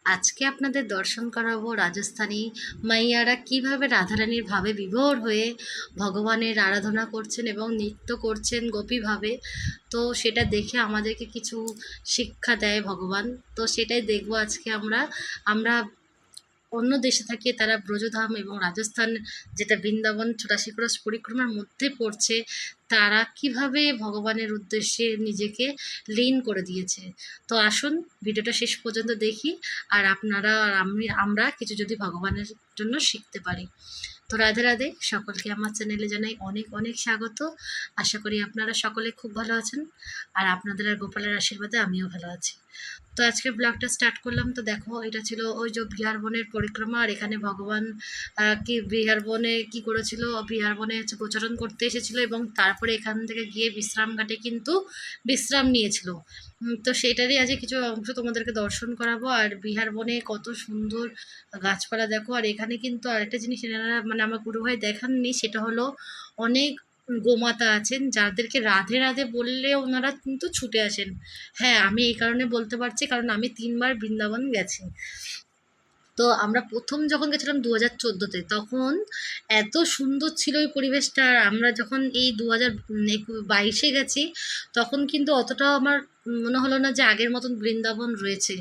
আজকে আপনাদের দর্শন করাবো রাজস্থানী মাইয়ারা কিভাবে রাধারানীর ভাবে বিভোর হয়ে ভগবানের আরাধনা করছেন এবং নৃত্য করছেন গোপীভাবে। তো সেটা দেখে আমাদেরকে কিছু শিক্ষা দেয় ভগবান। তো সেটাই দেখবো আজকে আমরা। আমরা অন্য দেশে থাকি, তারা ব্রজধাম এবং রাজস্থান, যেটা বৃন্দাবন ৮৪ ক্রোশ পরিক্রমার মধ্যে পড়ছে, তারা কিভাবে ভগবানের উদ্দেশ্যে নিজেকে লীন করে দিয়েছে। তো আসুন ভিডিওটা শেষ পর্যন্ত দেখি, আর আপনারা আর আমরা কিছু যদি ভগবানের জন্য শিখতে পারি। তো রাধে রাধে, সকলকে আমার চ্যানেলে জানাই অনেক অনেক স্বাগত। আশা করি আপনারা সকলে খুব ভালো আছেন, আর আপনাদের আর গোপালের আশীর্বাদে আমিও ভালো আছি। তো আজকে ব্লগটা স্টার্ট করলাম। তো দেখো, এটা ছিল ওই যে বিহার বনের পরিক্রমা, আর এখানে ভগবান কি বিহার বনে কি করেছিল, বিহার বনে হচ্ছে গোচরণ করতে এসেছিল এবং তারপরে এখান থেকে গিয়ে বিশ্রাম ঘাটে কিন্তু বিশ্রাম নিয়েছিল। তো সেটারই আজকে কিছু অংশ তোমাদেরকে দর্শন করাবো। আর বিহার বনে কত সুন্দর গাছপালা দেখো। আর এখানে কিন্তু আরেকটা জিনিস এনারা মানে আমার গুরু ভাই দেখাননি, সেটা হলো অনেক গোমাতা আছেন যাদেরকে রাধে রাধে বললে ওনারা কিন্তু ছুটে আসেন। হ্যাঁ, আমি এই কারণে বলতে পারছি কারণ আমি ৩ বার বৃন্দাবন গেছি। তো আমরা প্রথম যখন গেছিলাম ২০১৪-তে, তখন এত সুন্দর ছিল ওই পরিবেশটা। আর আমরা যখন এই ২০২২-এ গেছি, তখন কিন্তু অতটাও আমার মনে হলো না যে আগের মতন বৃন্দাবন রয়েছে।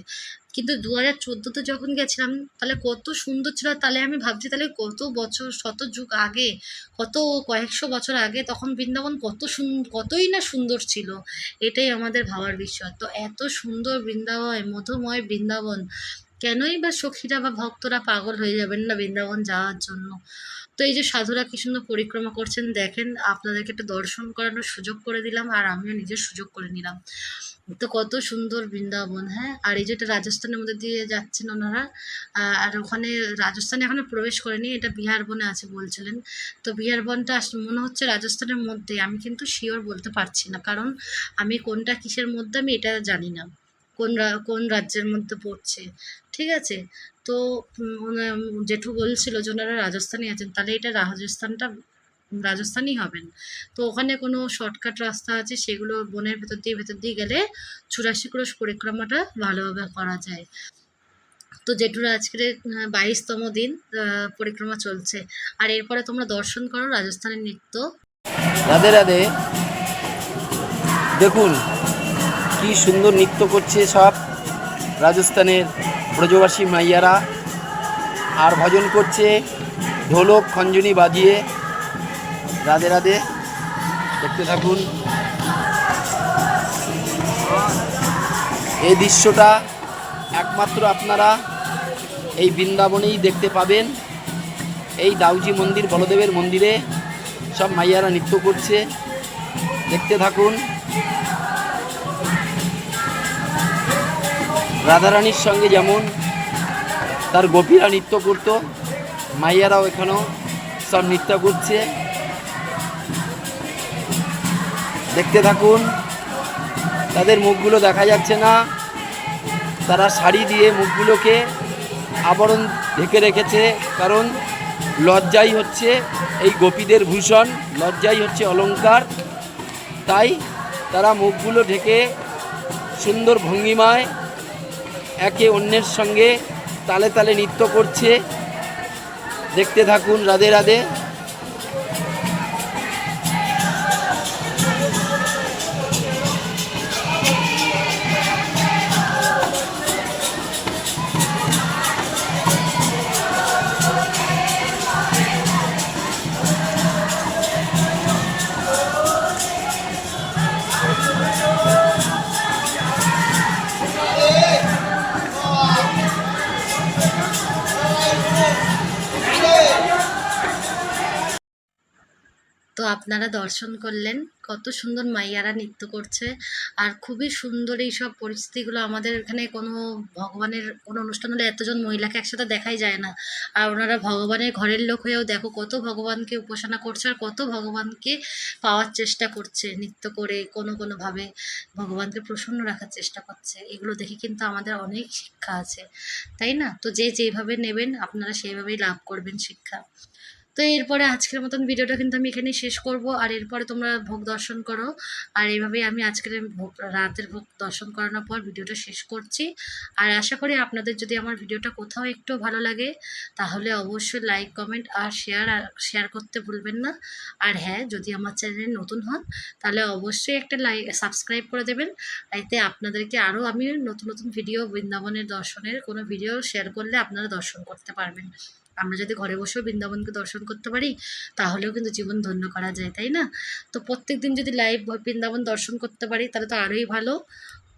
কিন্তু ২০১৪-তে যখন গেছিলাম, তাহলে কত সুন্দর ছিল। তাহলে আমি ভাবছি, তাহলে কত বছর, শত যুগ আগে, কত কয়েকশো বছর আগে তখন বৃন্দাবন কতই না সুন্দর ছিল। এটাই আমাদের ভাবার বিষয়। তো এত সুন্দর বৃন্দাবন, মধুময় বৃন্দাবন, কেনই বা সখীরা বা ভক্তরা পাগল হয়ে যাবেন না বৃন্দাবন যাওয়ার জন্য। তো এই যে সাধুরা কি সুন্দর পরিক্রমা করছেন দেখেন, আপনাদেরকে একটু দর্শন করানোর সুযোগ করে দিলাম, আর আমিও নিজের সুযোগ করে নিলাম। তো কত সুন্দর বৃন্দাবন। হ্যাঁ, আর এই যেটা রাজস্থানের মধ্যে দিয়ে যাচ্ছেন ওনারা, আর ওখানে রাজস্থানে এখনো প্রবেশ করেনি, এটা বিহার বনে আছে বলছিলেন। তো বিহার বনটা মনে হচ্ছে রাজস্থানের মধ্যে, আমি কিন্তু শিওর বলতে পারছি না, কারণ আমি কোনটা কিসের মধ্যে আমি এটা জানি না, কোন রাজ্যের মধ্যে পড়ছে। ঠিক আছে। তো জেঠু বলছিল যে ওনারা রাজস্থানে আছেন, তাহলে এটা রাজস্থানই হবেন। তো ওখানে কোনো শর্টকাট রাস্তা আছে, সেগুলো বনের ভেতর দিয়ে গেলে ৮৪ ক্রোশ পরিক্রমাটা ভালোভাবে করা যায়। তো জেঠুর আজকের ২২তম দিন পরিক্রমা চলছে। আর এরপরে তোমরা দর্শন করো রাজস্থানের নৃত্য। রাধে রাধে। দেখুন কি সুন্দর নৃত্য করছে সব রাজস্থানের ব্রজবাসী মাইয়ারা, আর ভজন করছে ঢোলক খঞ্জনি বাজিয়ে। রাধে রাধে, দেখতে থাকুন। এই দৃশ্যটা একমাত্র আপনারা এই বৃন্দাবনেই দেখতে পাবেন। এই দাউজি মন্দির, বলদেবের মন্দিরে সব মাইয়ারা নৃত্য করছে, দেখতে থাকুন। রাধারানীর সঙ্গে যেমন তার গোপীরা নৃত্য করত, মাইয়ারাও এখানেও সব নৃত্য করছে, দেখতে থাকুন। তাদের মুখগুলো দেখা যাচ্ছে না, তারা শাড়ি দিয়ে মুখগুলোকে আবরণ ঢেকে রেখেছে, কারণ লজ্জাই হচ্ছে এই গোপীদের ভূষণ, লজ্জাই হচ্ছে অলংকার। তাই তারা মুখগুলো ঢেকে সুন্দর ভঙ্গিমায় একে অন্যের সঙ্গে তালে তালে নৃত্য করছে, দেখতে থাকুন। রাধে রাধে। তো আপনারা দর্শন করলেন কত সুন্দর মাইয়ারা নৃত্য করছে। আর খুবই সুন্দর এই সব পরিস্থিতিগুলো। আমাদের এখানে কোনো ভগবানের কোনো অনুষ্ঠান হলে এতজন মহিলাকে একসাথে দেখাই যায় না, আর ওনারা ভগবানের ঘরের লোক হয়েও দেখো কত ভগবানকে উপাসনা করছে, আর কত ভগবানকে পাওয়ার চেষ্টা করছে, নৃত্য করে কোনোভাবে ভগবানকে প্রসন্ন রাখার চেষ্টা করছে। এগুলো দেখে কিন্তু আমাদের অনেক শিক্ষা আছে, তাই না? তো যে যেভাবে নেবেন আপনারা সেইভাবেই লাভ করবেন শিক্ষা। তো এরপরে আজকের মতন ভিডিওটা কিন্তু আমি এখানেই শেষ করব। আর এরপরে তোমরা ভোগ দর্শন করো। আর এইভাবেই আমি আজকের রাতের ভোগ দর্শন করানোর পর ভিডিওটা শেষ করছি। আর আশা করি আপনাদের যদি আমার ভিডিওটা কোথাও একটু ভালো লাগে তাহলে অবশ্যই লাইক কমেন্ট আর শেয়ার করতে ভুলবেন না। আর হ্যাঁ, যদি আমার চ্যানেলে নতুন হন তাহলে অবশ্যই একটা সাবস্ক্রাইব করে দেবেন। এতে আপনাদেরকে আরও আমি নতুন নতুন ভিডিও, বৃন্দাবনের দর্শনের কোনো ভিডিও শেয়ার করলে আপনারা দর্শন করতে পারবেন। আমরা যদি ঘরে বসেও বৃন্দাবনকে দর্শন করতে পারি তাহলেও কিন্তু জীবন ধন্য করা যায়, তাই না? তো প্রত্যেক দিন যদি লাইভ বৃন্দাবন দর্শন করতে পারি তাহলে তো আরোই ভালো।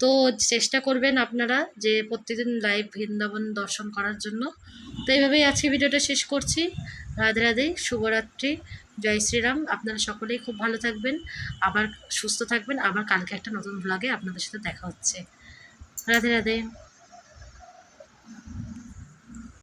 তো চেষ্টা করবেন আপনারা যে প্রত্যেকদিন লাইভ বৃন্দাবন দর্শন করার জন্য। তো এইভাবেই আজকে ভিডিওটা শেষ করছি। রাধে রাধে, শুভরাত্রি, জয় শ্রীরাম। আপনারা সকলেই খুব ভালো থাকবেন, আবার সুস্থ থাকবেন। আবার কালকে একটা নতুন ব্লগে আপনাদের সাথে দেখা হচ্ছে। রাধে রাধে।